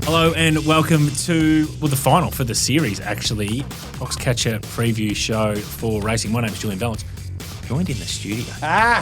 Hello and welcome to, the final for the series, actually. Foxcatcher preview show for racing. My name is Julian Balance. Joined in the studio.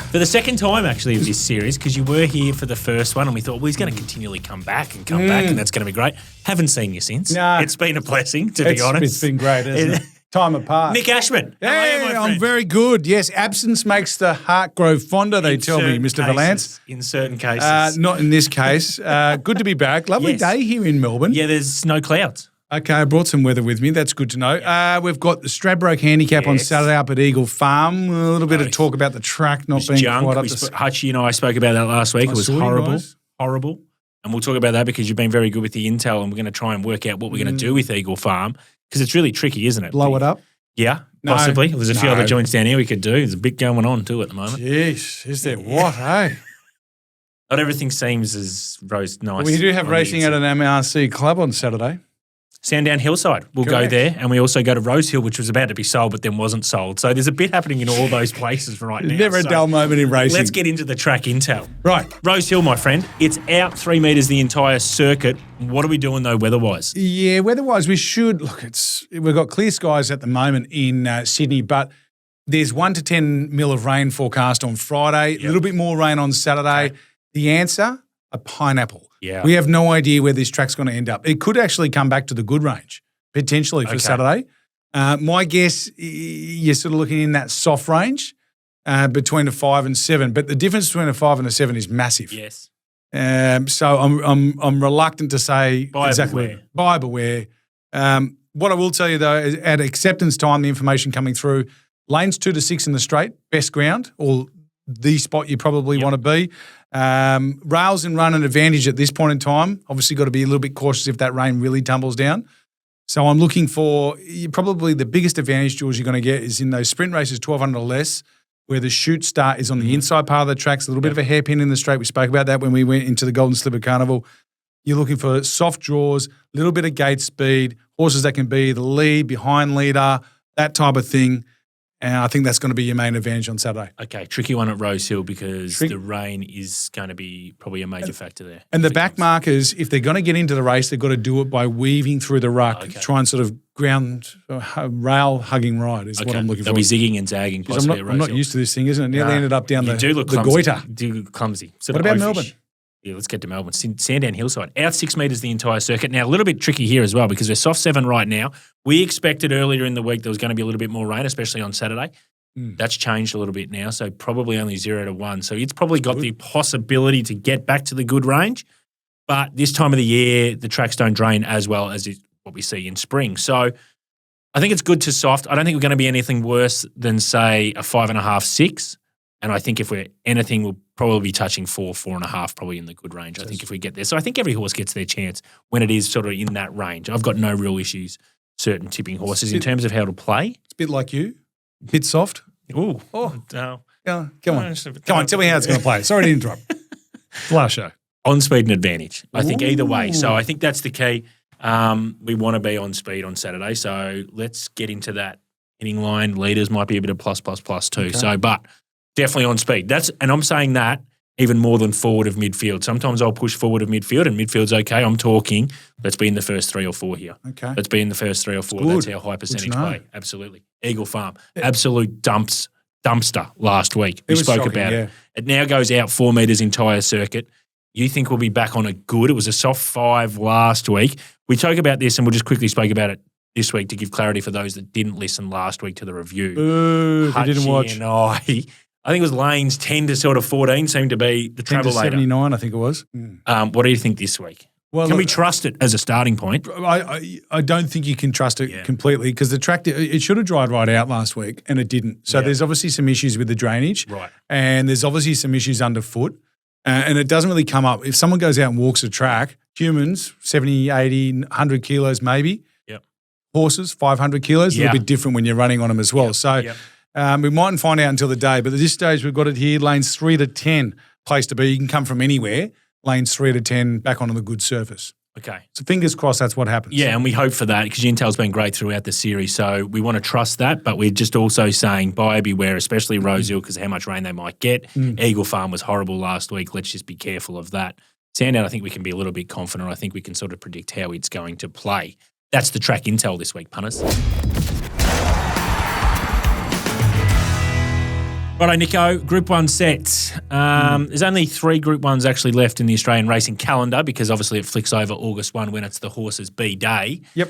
For the second time, actually, of this series, because you were here for the first one and we thought, well, he's going to continually come back and that's going to be great. Haven't seen you since. No. It's been a blessing, to be honest. It's been great, isn't it? Time apart. Nick Ashman. How are you, my friend? I'm very good. Yes, absence makes the heart grow fonder, they tell me, Mr. Valance. In certain cases. Not in this case. Good to be back. Lovely day here in Melbourne. Yeah, there's no clouds. Okay, I brought some weather with me. That's good to know. We've got the Stradbroke Handicap on Saturday up at Eagle Farm. A little bit of talk about the track not being quite up to... Hutchie and I spoke about that last week. It was horrible. Horrible. And we'll talk about that because you've been very good with the intel and we're going to try and work out what we're going to do with Eagle Farm because it's really tricky, isn't it? Blow it up? Yeah, possibly. There's a few other joints down here we could do. There's a bit going on too at the moment. Jeez, is there what, hey? Not everything seems as nice. We do have racing at an MRC club on Saturday. Sandown Hillside. We'll go there, and we also go to Rosehill, which was about to be sold, but then wasn't sold. So there's a bit happening in all those places right now. Never a dull moment in racing. Let's get into the track intel. Right. Rosehill, my friend, it's out 3 metres the entire circuit. What are we doing, though, weather-wise? Yeah, weather-wise, we should... Look, we've got clear skies at the moment in Sydney, but there's 1 to 10 mil of rain forecast on Friday, a little bit more rain on Saturday. Okay. The answer, a pineapple. Yeah. We have no idea where this track's going to end up. It could actually come back to the good range, potentially, for Saturday. My guess, you're sort of looking in that soft range between a 5 and 7, but the difference between a 5 and a 7 is massive. Yes. So I'm reluctant to say buyer beware. What I will tell you, though, is at acceptance time, the information coming through, lanes 2 to 6 in the straight, best ground, or the spot you probably want to be. Rails and run an advantage at this point in time. Obviously got to be a little bit cautious if that rain really tumbles down. So I'm looking for probably the biggest advantage, Jules, you're going to get is in those sprint races, 1,200 or less, where the shoot start is on the inside part of the tracks, a little bit of a hairpin in the straight. We spoke about that when we went into the Golden Slipper Carnival. You're looking for soft draws, a little bit of gate speed, horses that can be the lead, behind leader, that type of thing. And I think that's going to be your main advantage on Saturday. Okay, tricky one at Rosehill because the rain is going to be probably a major factor there. And the back markers, if they're going to get into the race, they've got to do it by weaving through the ruck, try and sort of rail hugging ride is what I'm looking for. They'll be zigging and zagging possibly at Rosehill. I'm not used to this thing, isn't it? Nearly ended up down the goiter. You do look clumsy. What about Melbourne? Yeah, let's get to Melbourne. Sandown Hillside, out 6 metres the entire circuit. Now, a little bit tricky here as well because we're soft 7 right now. We expected earlier in the week there was going to be a little bit more rain, especially on Saturday. That's changed a little bit now, so probably only 0 to 1. So it's probably got the possibility to get back to the good range. But this time of the year, the tracks don't drain as well as what we see in spring. So I think it's good to soft. I don't think we're going to be anything worse than, say, a 5.5, 6. And I think if we're anything, we'll probably be touching 4, 4.5, probably in the good range. I think if we get there. So I think every horse gets their chance when it is sort of in that range. I've got no real issues, certain tipping horses, in terms of how to play. It's a bit like you. Bit soft. Ooh. Oh. No. Come on, tell me how it's going to play. Sorry to interrupt. Last show. On speed and advantage. I think either way. So I think that's the key. We want to be on speed on Saturday. So let's get into that hitting line. Leaders might be a bit of plus too. Okay. So, but definitely on speed. And I'm saying that even more than forward of midfield. Sometimes I'll push forward of midfield and midfield's okay. I'm talking, let's be in the first 3 or 4 here. Okay. Let's be in the first 3 or 4. That's our high percentage play. Absolutely. Eagle Farm. Absolute dumpster last week. We spoke about it. It now goes out 4 metres entire circuit. You think we'll be back on a good? It was a soft 5 last week. We talk about this and we'll just quickly speak about it this week to give clarity for those that didn't listen last week to the review. Ooh, they didn't watch. And I think it was lanes 10 to sort of 14 seemed to be the travel later. 79, I think it was. What do you think this week? Well, can we trust it as a starting point? I don't think you can trust it completely because the track, it should have dried right out last week and it didn't. So there's obviously some issues with the drainage. Right. And there's obviously some issues underfoot. And it doesn't really come up. If someone goes out and walks a track, humans, 70, 80, 100 kilos maybe. Yep. Horses, 500 kilos, a little bit different when you're running on them as well. So we mightn't find out until the day. But at this stage, we've got it here, lanes 3 to 10, place to be. You can come from anywhere. Lanes 3 to 10 back onto the good surface. Okay. So fingers crossed that's what happens. Yeah, and we hope for that because Intel's been great throughout the series. So we want to trust that, but we're just also saying buyer beware, especially Rosehill because of how much rain they might get. Eagle Farm was horrible last week. Let's just be careful of that. Sandown, I think we can be a little bit confident. I think we can sort of predict how it's going to play. That's the track intel this week, punters. Righto, Nico, Group 1 set. There's only 3 Group 1s actually left in the Australian racing calendar because obviously it flicks over August 1 when it's the horses' B day. Yep.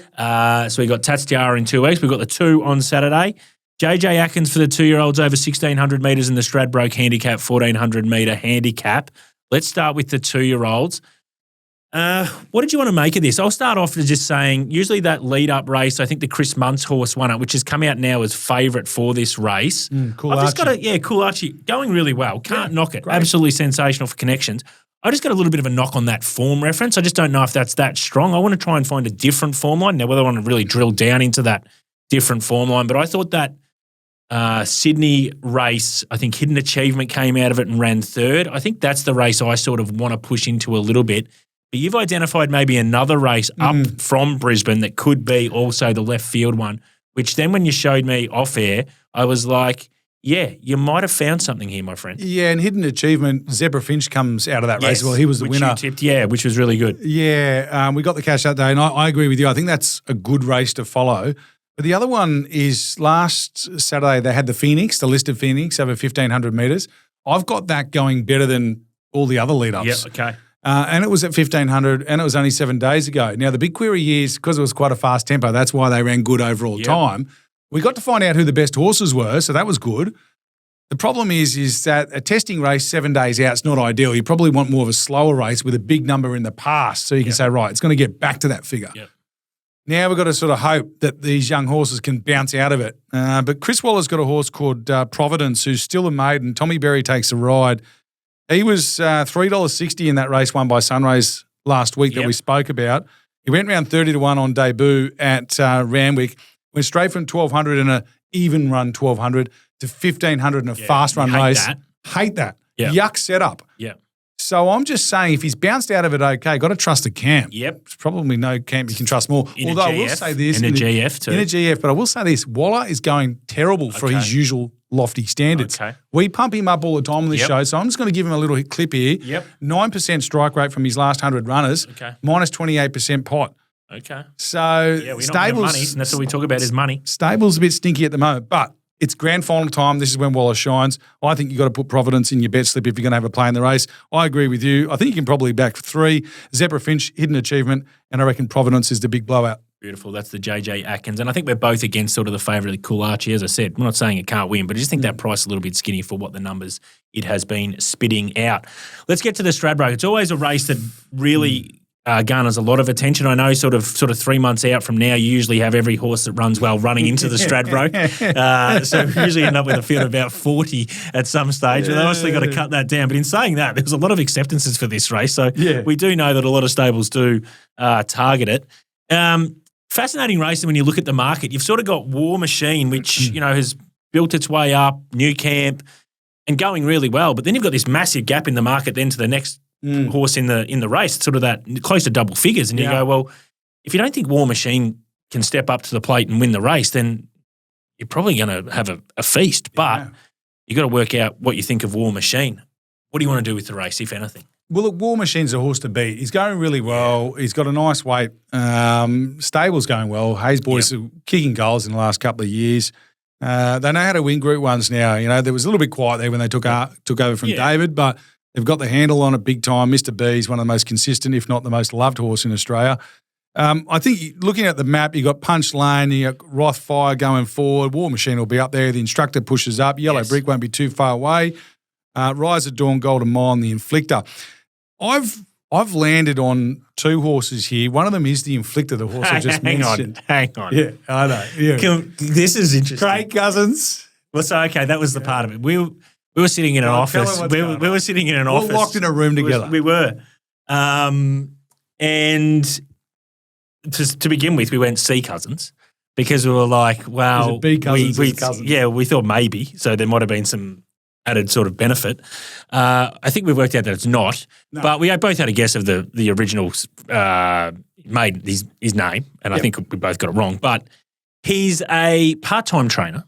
So we got Tatstiara in 2 weeks. We've got the 2 on Saturday. JJ Atkins for the 2-year-olds over 1,600 metres in the Stradbroke Handicap, 1,400 metre handicap. Let's start with the 2-year-olds. What did you want to make of this? I'll start off with just saying, usually that lead-up race, I think the Chris Muntz horse won it, which has come out now as favourite for this race. Cool I've just Archie. got Cool Archie, going really well. Can't knock it. Great. Absolutely sensational for connections. I just got a little bit of a knock on that form reference. I just don't know if that's that strong. I want to try and find a different form line. Now, whether I want to really drill down into that different form line, but I thought that Sydney race, I think Hidden Achievement came out of it and ran 3rd. I think that's the race I sort of want to push into a little bit. But you've identified maybe another race up from Brisbane that could be also the left field one, which then when you showed me off air, I was like, yeah, you might have found something here, my friend. Yeah, and Hidden Achievement, Zebra Finch comes out of that race. Well, he was the winner. You tipped, which was really good. Yeah, we got the cash that day, and I agree with you. I think that's a good race to follow. But the other one is last Saturday they had the Phoenix, the listed Phoenix over 1,500 metres. I've got that going better than all the other lead-ups. Yep, okay. And it was at 1,500 and it was only 7 days ago. Now, the big query is, because it was quite a fast tempo, that's why they ran good overall time. We got to find out who the best horses were, so that was good. The problem is that a testing race 7 days out is not ideal. You probably want more of a slower race with a big number in the past so you can say, right, it's going to get back to that figure. Yep. Now we've got to sort of hope that these young horses can bounce out of it. But Chris Waller's got a horse called Providence who's still a maiden. Tommy Berry takes a ride. He was $3.60 in that race won by Sunrays last week that we spoke about. He went round 30-1 on debut at Randwick. Went straight from 1,200 in an even run 1,200 to 1,500 in a fast run race. Hate that. Yep. Yuck setup. Yeah. So I'm just saying, if he's bounced out of it okay, got to trust a camp. Yep. There's probably no camp you can trust more. Although I will say this. In a GF too. In a GF, but I will say this. Waller is going terrible for his usual lofty standards. Okay. We pump him up all the time on this show, so I'm just going to give him a little clip here. Yep. 9% strike rate from his last 100 runners. Okay. Minus 28% pot. Okay. So we're Stables, not money, and that's what we talk about is money. Stables a bit stinky at the moment, but it's grand final time. This is when Waller shines. I think you've got to put Providence in your bet slip if you're going to have a play in the race. I agree with you. I think you can probably back 3. Zebra Finch, Hidden Achievement, and I reckon Providence is the big blowout. Beautiful. That's the JJ Atkins. And I think we're both against sort of the favourite Cool Archie. As I said, I'm not saying it can't win, but I just think that price is a little bit skinny for what the numbers it has been spitting out. Let's get to the Stradbroke. It's always a race that really garners a lot of attention. I know sort of 3 months out from now, you usually have every horse that runs well running into the Stradbroke. So we usually end up with a field of about 40 at some stage. But they obviously got to cut that down. But in saying that, there's a lot of acceptances for this race. So we do know that a lot of stables do target it. Fascinating race when you look at the market. You've sort of got War Machine, which has built its way up, New Camp, and going really well. But then you've got this massive gap in the market then to the next horse in the race, sort of that close to double figures. And you go, well, if you don't think War Machine can step up to the plate and win the race, then you're probably going to have a feast. But you got to work out what you think of War Machine. What do you want to do with the race, if anything? Well, look, War Machine's a horse to beat. He's going really well. He's got a nice weight. Stable's going well. Hayes boys are kicking goals in the last couple of years. They know how to win Group 1s now. You know, there was a little bit quiet there when they took over from David, but they've got the handle on it big time. Mr. B is one of the most consistent, if not the most loved horse in Australia. I think looking at the map, you got Punch Lane, you got Rothfire going forward. War Machine will be up there. The Instructor pushes up. Yellow Brick won't be too far away. Rise of Dawn, Golden Mile, the Inflictor. I've landed on 2 horses here. One of them is the Inflictor, the horse I just mentioned. Hang on. Yeah, I know. Yeah. This is interesting. Craig Cousins. Well, so, okay, that was the part of it. We were sitting in an office. We were sitting in an office. We're locked in a room together. We were. And to begin with, we went C Cousins because we were like, well, B Cousins, Cousins. Yeah, we thought maybe. So there might have been some added sort of benefit. I think we've worked out that it's not. No. But we both had a guess of the original made his name, and I think we both got it wrong. But he's a part-time trainer,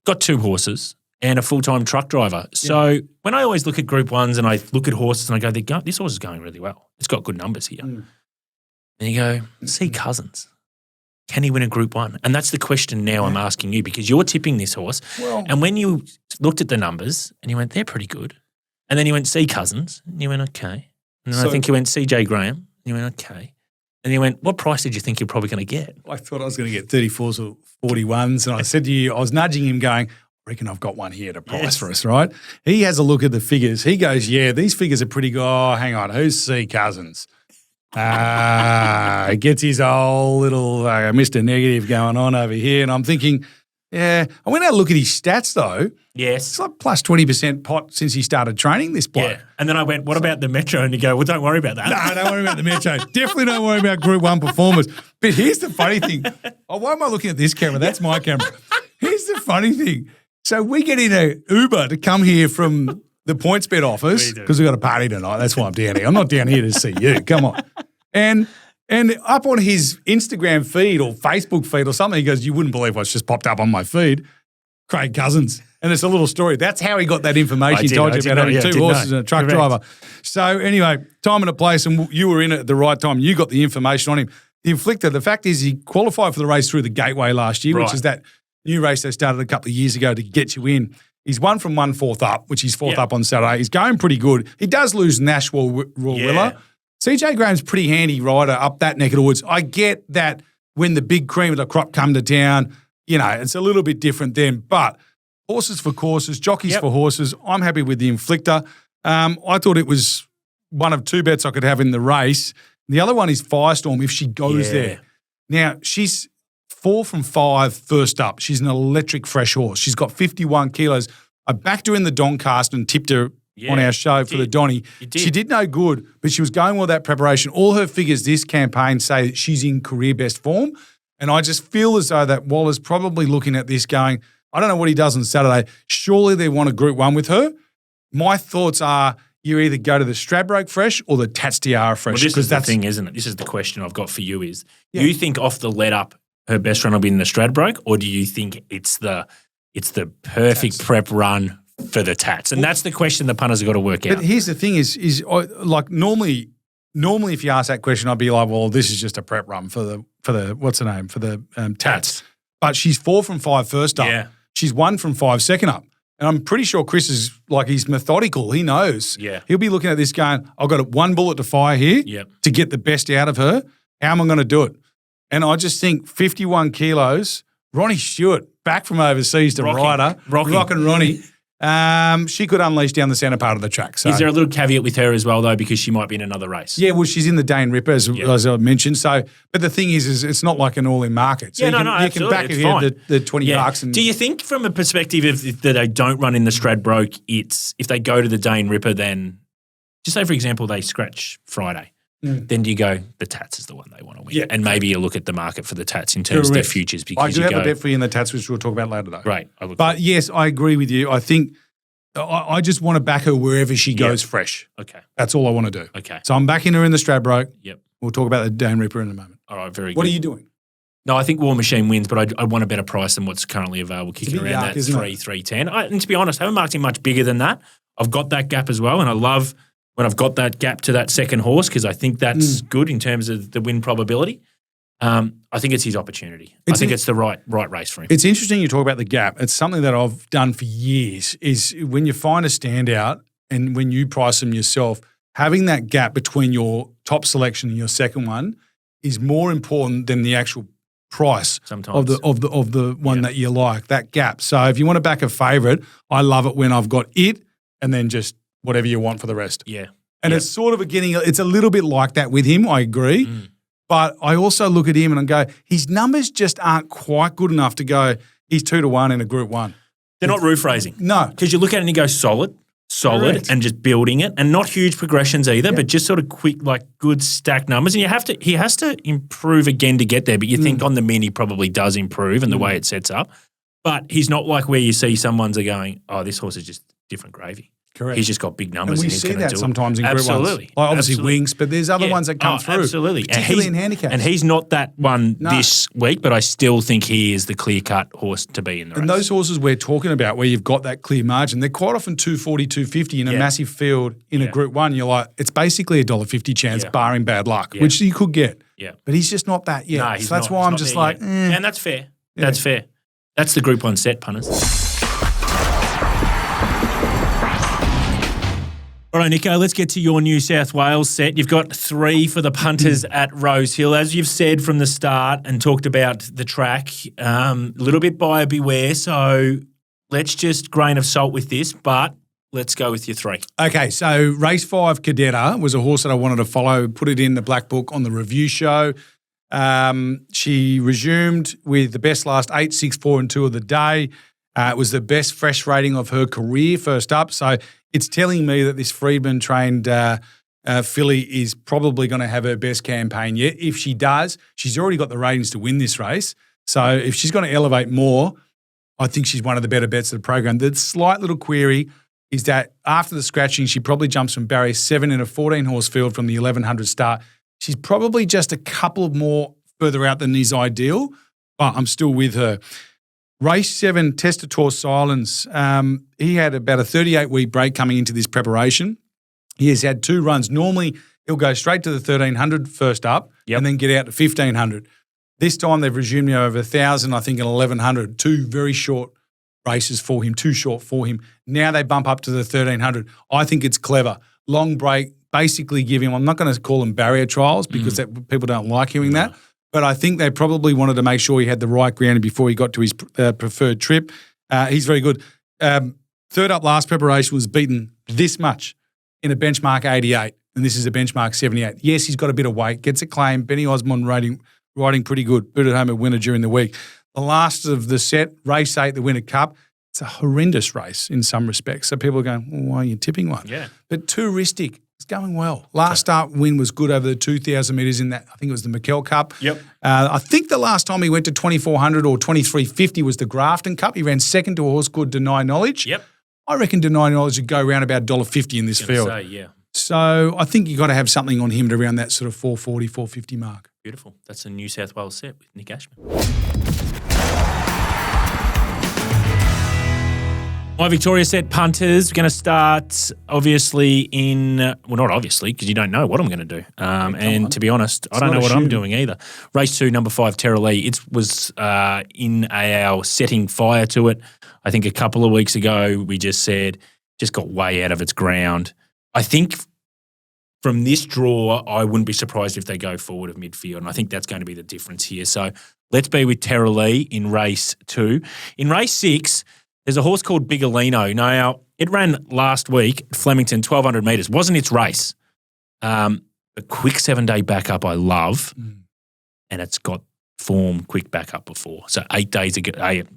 got 2 horses, and a full-time truck driver. So when I always look at Group 1s and I look at horses and I go, this horse is going really well. It's got good numbers here. And you go, see Cousins. Can he win a Group 1? And that's the question now I'm asking you, because you're tipping this horse. Well, and when you looked at the numbers and you went, they're pretty good. And then you went, see Cousins. And you went, okay. And then I think you went, CJ Graham. And you went, okay. And you went, what price did you think you're probably going to get? I thought I was going to get 34s or 41s. And I said to you, I was nudging him going, I reckon I've got one here at a price for us, right? He has a look at the figures. He goes, yeah, these figures are pretty good. Oh, hang on. Who's C Cousins? Gets his whole little Mr. Negative going on over here. And I'm thinking, yeah. I went out and look at his stats, though. Yes. It's like plus 20% pot since he started training this bloke. Yeah. And then I went, what about the Metro? And you go, well, don't worry about that. No, don't worry about the Metro. Definitely don't worry about Group 1 performers. But here's the funny thing. Oh, why am I looking at this camera? That's my camera. Here's the funny thing. So we get in an Uber to come here from the PointsBet office because we've got a party tonight. That's why I'm down here. I'm not down here to see you. Come on. And up on his Instagram feed or Facebook feed or something, he goes, you wouldn't believe what's just popped up on my feed. Craig Cousins. And it's a little story. That's how he got that information. He told you about having 2 horses and a truck driver. So anyway, time and a place, and you were in it at the right time. You got the information on him. The Inflictor, the fact is he qualified for the race through the Gateway last year, which is that new race they started a couple of years ago to get you in. He's won from 1/4 up, which he's 4th up on Saturday. He's going pretty good. He does lose Nashua Rawiller. CJ Graham's pretty handy rider up that neck of the woods. I get that when the big cream of the crop come to town, you know, it's a little bit different then. But horses for courses, jockeys for horses. I'm happy with the Inflictor. I thought it was one of 2 bets I could have in the race. The other one is Firestorm if she goes there. Now, she's 4 from 5 first up. She's an electric fresh horse. She's got 51 kilos. I backed her in the Doncaster and tipped her on our show for the Donny. She did no good, but she was going well with that preparation. All her figures this campaign say that she's in career best form. And I just feel as though that Waller's probably looking at this going, I don't know what he does on Saturday. Surely they want a Group 1 with her. My thoughts are you either go to the Stradbroke Fresh or the Tats Tiara Fresh. Well, this is the thing, isn't it? This is the question I've got for you is, you think off the let up her best run will be in the Stradbroke, or do you think it's the perfect prep run for the Tats? And that's the question the punters have got to work out. But here's the thing is like normally if you ask that question, I'd be like, well, this is just a prep run for the what's her name? For the Tats. But she's 4 from 5 first up. Yeah. She's 1 from 5 second up. And I'm pretty sure Chris is like, he's methodical. He knows. Yeah. He'll be looking at this going, I've got 1 bullet to fire here to get the best out of her. How am I going to do it? And I just think 51 kilos, Ronnie Stewart, back from overseas to rider, rocking Ronnie. She could unleash down the centre part of the track. So. Is there a little caveat with her as well, though, because she might be in another race? Yeah, well, she's in the Dane Ripper, as I mentioned. So, but the thing is it's not like an all-in market. So you can back it here the 20 bucks. And do you think from a perspective if they don't run in the Stradbroke, if they go to the Dane Ripper, then just say, for example, they scratch Friday. Then do you go, the Tats is the one they want to win? Yeah. And maybe you look at the market for the Tats in terms of their futures. Because I do have a bet for you in the Tats, which we'll talk about later, though. Great. But yes, I agree with you. I think I just want to back her wherever she goes fresh. Okay. That's all I want to do. Okay. So I'm backing her in the Stradbroke. Yep. We'll talk about the Dane Ripper in a moment. All right, very good. What are you doing? No, I think War Machine wins, but I want a better price than what's currently available, kicking around that 310. And to be honest, I haven't marked him much bigger than that. I've got that gap as well, and I love when I've got that gap to that second horse because I think that's good in terms of the win probability. I think it's his opportunity. I think it's the right race for him. It's interesting you talk about the gap. It's something that I've done for years is when you find a standout and when you price them yourself, having that gap between your top selection and your second one is more important than the actual price of the one that you like, that gap. So if you want to back a favourite, I love it when I've got it and then just whatever you want for the rest. Yeah. And it's sort of it's a little bit like that with him, I agree. But I also look at him and I go, his numbers just aren't quite good enough to go, he's 2-1 in a Group 1. They're not roof raising. No. Because you look at it and you go solid, correct. And just building it. And not huge progressions either, but just sort of quick, like good stacked numbers. And he has to improve again to get there. But you think on the min he probably does improve and the way it sets up. But he's not like where you see some ones are going, oh, this horse is just different gravy. Correct. He's just got big numbers. And we and he's see gonna that do it. sometimes in Group 1s. Absolutely. Like obviously Absolutely. Winks, but there's other ones that come through. Absolutely. Particularly in handicaps. And he's not that one this week, but I still think he is the clear-cut horse to be in the race. And those horses we're talking about where you've got that clear margin, they're quite often 240, 250 in a massive field in a Group 1. You're like, it's basically $1.50 chance barring bad luck, which you could get. Yeah. But he's just not that yet. No, so that's why I'm just like, And that's fair. Yeah. That's fair. That's the Group 1 set, punters. All right, Nico, let's get to your New South Wales set. You've got 3 for the punters at Rosehill. As you've said from the start and talked about the track, a little bit buyer beware. So let's just grain of salt with this, but let's go with your 3. Okay, so race 5, Cadetta, was a horse that I wanted to follow, put it in the Black Book on the review show. She resumed with the best last 8, 6, 4 and 2 of the day. It was the best fresh rating of her career first up. So it's telling me that this Friedman-trained filly is probably going to have her best campaign yet. If she does, she's already got the ratings to win this race. So if she's going to elevate more, I think she's one of the better bets of the program. The slight little query is that after the scratching, she probably jumps from barrier 7 in a 14-horse field from the 1100 start. She's probably just a couple more further out than is ideal, but I'm still with her. Race 7, Testator Silence. He had about a 38-week break coming into this preparation. He has had 2 runs. Normally, he'll go straight to the 1300 first up and then get out to 1500. This time, they've resumed over 1,000, I think, and 1,100. 2 very short races for him, too short for him. Now they bump up to the 1,300. I think it's clever. Long break, basically give him, I'm not going to call them barrier trials because people don't like hearing that. But I think they probably wanted to make sure he had the right ground before he got to his preferred trip. He's very good. Third up last preparation was beaten this much in a benchmark 88, and this is a benchmark 78. Yes, he's got a bit of weight, gets a claim. Benny Osmond riding pretty good. Booted home a winner during the week. The last of the set, race 8, the Winter Cup, it's a horrendous race in some respects. So people are going, well, why are you tipping one? Yeah. But touristic. It's going well. Last start win was good over the 2,000 metres in that. I think it was the McKell Cup. Yep. I think the last time he went to 2,400 or 2,350 was the Grafton Cup. He ran second to a horse called Deny Knowledge. Yep. I reckon Deny Knowledge would go around about $1.50 in this field. So I think you've got to have something on him to around that sort of 440, 450 mark. Beautiful. That's a New South Wales set with Nick Ashman. My Victoria set punters. We're going to start obviously not obviously because you don't know what I'm going to do. And to be honest, I don't know what I'm doing either. Race 2, number 5, Terra Lee. It was in our setting fire to it. I think a couple of weeks ago we just said just got way out of its ground. I think from this draw, I wouldn't be surprised if they go forward of midfield, and I think that's going to be the difference here. So let's be with Terra Lee in race 2. In race 6, there's a horse called Bigolino. Now, it ran last week at Flemington, 1,200 metres. Wasn't its race. A quick 7-day backup I love, and it's got form quick backup before. So 8 days ago,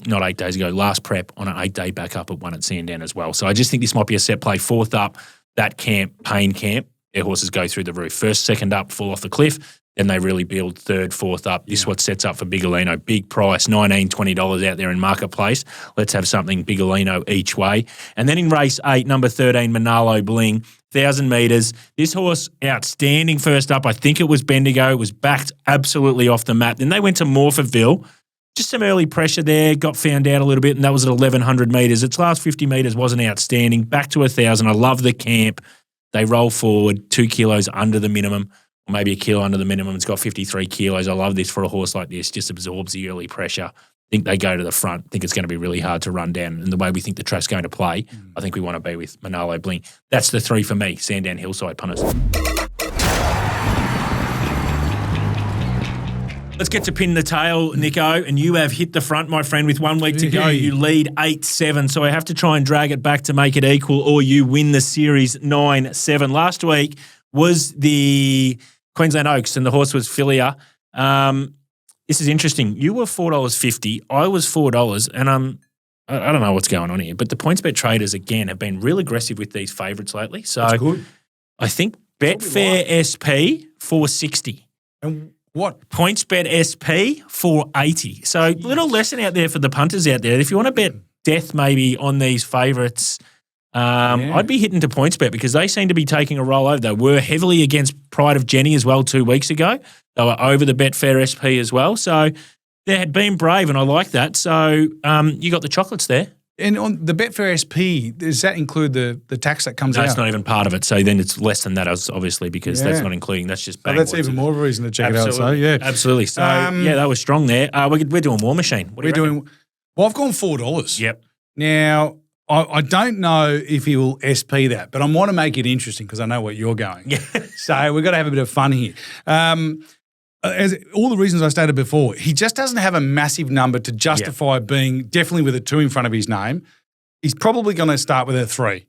not 8 days ago, last prep on an 8-day backup at one at Sandown as well. So I just think this might be a set play. 4th up, that camp, Payne camp, their horses go through the roof. First, second up, fall off the cliff. Then they really build 3rd, 4th up. This is what sets up for Bigolino. Big price, $19, $20 out there in marketplace. Let's have something Bigolino each way. And then in race 8, number 13, Manalo Bling, 1,000 metres. This horse, outstanding first up. I think it was Bendigo. It was backed absolutely off the map. Then they went to Morphettville. Just some early pressure there, got found out a little bit, and that was at 1,100 metres. Its last 50 metres wasn't outstanding. Back to 1,000. I love the camp. They roll forward 2 kilos under the minimum. Or maybe a kilo under the minimum. It's got 53 kilos. I love this for a horse like this. Just absorbs the early pressure. I think they go to the front. I think it's going to be really hard to run down. And the way we think the track's going to play, I think we want to be with Manalo Bling. That's the 3 for me, Sandown Hillside punters. Let's get to pin the tail, Nico, and you have hit the front, my friend, with 1 week to go. You lead 8-7, so I have to try and drag it back to make it equal, or you win the series 9-7. Last week was the Queensland Oaks, and the horse was Filia. This is interesting. You were $4.50. I was $4, and I don't know what's going on here, but the PointsBet traders, again, have been real aggressive with these favourites lately. So that's good. I think Betfair SP, $4.60. And what? PointsBet SP, $4.80. So little lesson out there for the punters out there. If you want to bet death maybe on these favourites, I'd be hitting to PointsBet because they seem to be taking a roll over. They were heavily against Pride of Jenny as well 2 weeks ago. They were over the Betfair SP as well. So they had been brave, and I like that. So you got the chocolates there. And on the Betfair SP, does that include the tax that comes out? That's not even part of it. So then it's less than that, obviously, because that's not including. That's just bang. So that's even more of a reason to check it out. So yeah, absolutely. So that was strong there. We're doing War Machine. What are you doing? Well, I've gone $4. Yep. Now I don't know if he will SP that, but I want to make it interesting because I know where you're going. Yeah. So we've got to have a bit of fun here. As all the reasons I stated before, he just doesn't have a massive number to justify being definitely with a 2 in front of his name. He's probably going to start with a 3.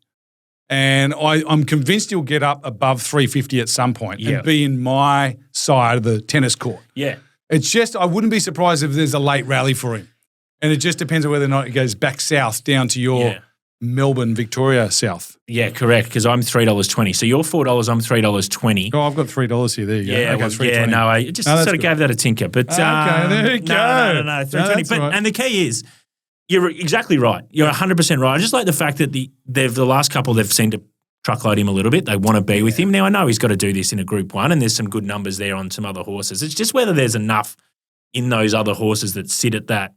And I'm convinced he'll get up above 350 at some point and be in my side of the tennis court. Yeah. It's just, I wouldn't be surprised if there's a late rally for him. And it just depends on whether or not it goes back south down to your Melbourne, Victoria south. Yeah, correct, because I'm $3.20. So you're $4, I'm $3.20. Oh, I've got $3 here. There you go. Yeah, okay, I just sort of gave that a tinker. But okay, there you go. No, $3.20. But, right. And the key is, you're exactly right. You're 100% right. I just like the fact that the last couple, they've seemed to truckload him a little bit. They want to be with him. Now, I know he's got to do this in a Group 1, and there's some good numbers there on some other horses. It's just whether there's enough in those other horses that sit at that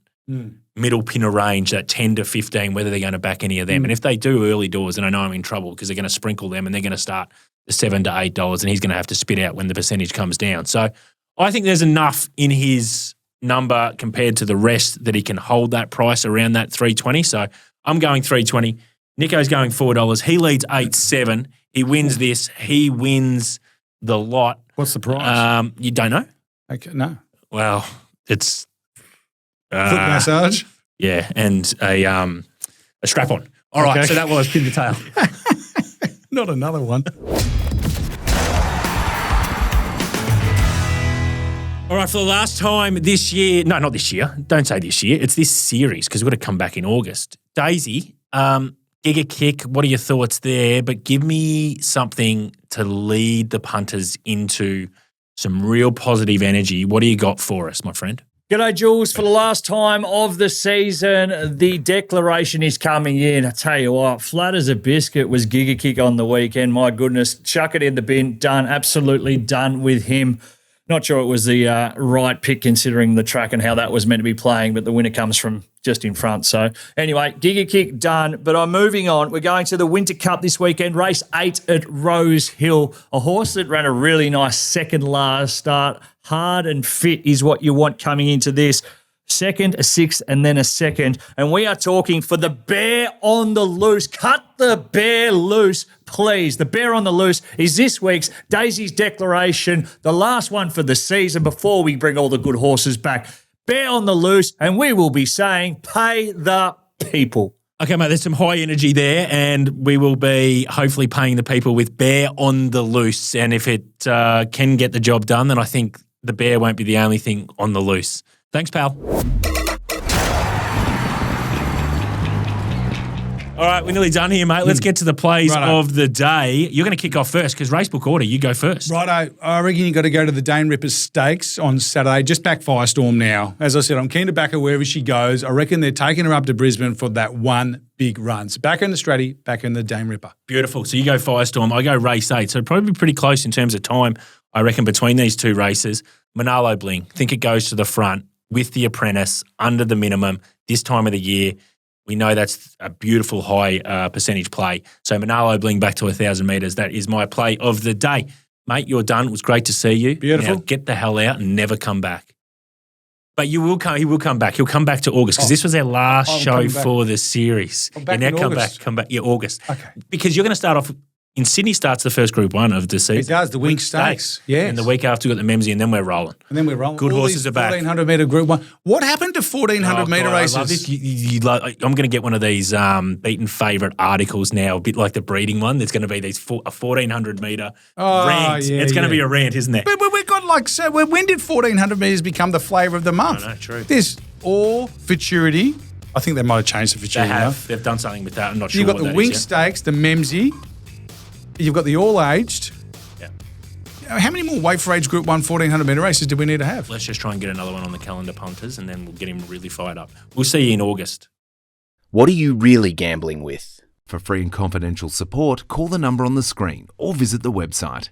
middle pinner range, that 10 to 15, whether they're going to back any of them. And if they do early doors, then I know I'm in trouble because they're going to sprinkle them and they're going to start the $7 to $8 and he's going to have to spit out when the percentage comes down. So I think there's enough in his number compared to the rest that he can hold that price around that 320. So I'm going 320. Nico's going $4. He leads 8-7. He wins this. He wins the lot. What's the price? You don't know? Okay, no. Well, it's foot massage. Yeah, and a strap on. All right, so that was Pin the Tail. Not another one. All right, for the last time this year, no, not this year. Don't say this year. It's this series because we've got to come back in August. Daisy, Giga Kick, what are your thoughts there? But give me something to lead the punters into some real positive energy. What do you got for us, my friend? G'day, Jules. For the last time of the season, the declaration is coming in. I tell you what, flat as a biscuit was Giga Kick on the weekend. My goodness, chuck it in the bin. Done, absolutely done with him. Not sure it was the right pick considering the track and how that was meant to be playing, but the winner comes from just in front. So anyway, Giga Kick done, but I'm moving on. We're going to the Winter Cup this weekend, race 8 at Rosehill. A horse that ran a really nice second last start. Hard and fit is what you want coming into this. Second, a sixth, and then a second. And we are talking for the Bear on the Loose. Cut the Bear loose, please. The Bear on the Loose is this week's Daisy's Declaration, the last one for the season before we bring all the good horses back. Bear on the Loose, and we will be saying, pay the people. Okay, mate, there's some high energy there, and we will be hopefully paying the people with Bear on the Loose. And if it can get the job done, then I think the Bear won't be the only thing on the loose. Thanks, pal. All right, we're nearly done here, mate. Let's get to the plays of the day. You're going to kick off first because racebook order, you go first. Righto. I reckon you got to go to the Dane Rippers Stakes on Saturday. Just back Firestorm now. As I said, I'm keen to back her wherever she goes. I reckon they're taking her up to Brisbane for that one big run. So back in the Stratty, back in the Dane Ripper. Beautiful. So you go Firestorm. I go race 8. So probably pretty close in terms of time, I reckon, between these two races. Manalo Bling, think it goes to the front with the apprentice under the minimum this time of the year. We know that's a beautiful high percentage play. So Manalo Bling back to 1,000 metres. That is my play of the day. Mate, you're done. It was great to see you. Beautiful. Now get the hell out and never come back. But you will come. He will come back. He'll come back to August because this was our last show for the series. Back in August. Come back. Yeah, August. Okay. Because you're going to start off. In Sydney starts the first Group 1 of the season. It does, the Wink Stakes. Yes. And the week after, we've got the Memsey, and then we're rolling. Good all horses are back. 1,400 metre Group 1. What happened to 1,400 metre races? I love this. I'm going to get one of these beaten favourite articles now, a bit like the breeding one. There's going to be these a 1,400 metre rant. Yeah, it's going to be a rant, isn't it? But we've got when did 1,400 metres become the flavour of the month? I know, true. There's all futurity. I think they might have changed the futurity. They have. They've done something with that. I'm not sure You've got what the Wink Stakes, the Memsey. You've got the all-aged. Yeah. How many more weight for age Group 1 1,400 metre races do we need to have? Let's just try and get another one on the calendar, punters, and then we'll get him really fired up. We'll see you in August. What are you really gambling with? For free and confidential support, call the number on the screen or visit the website.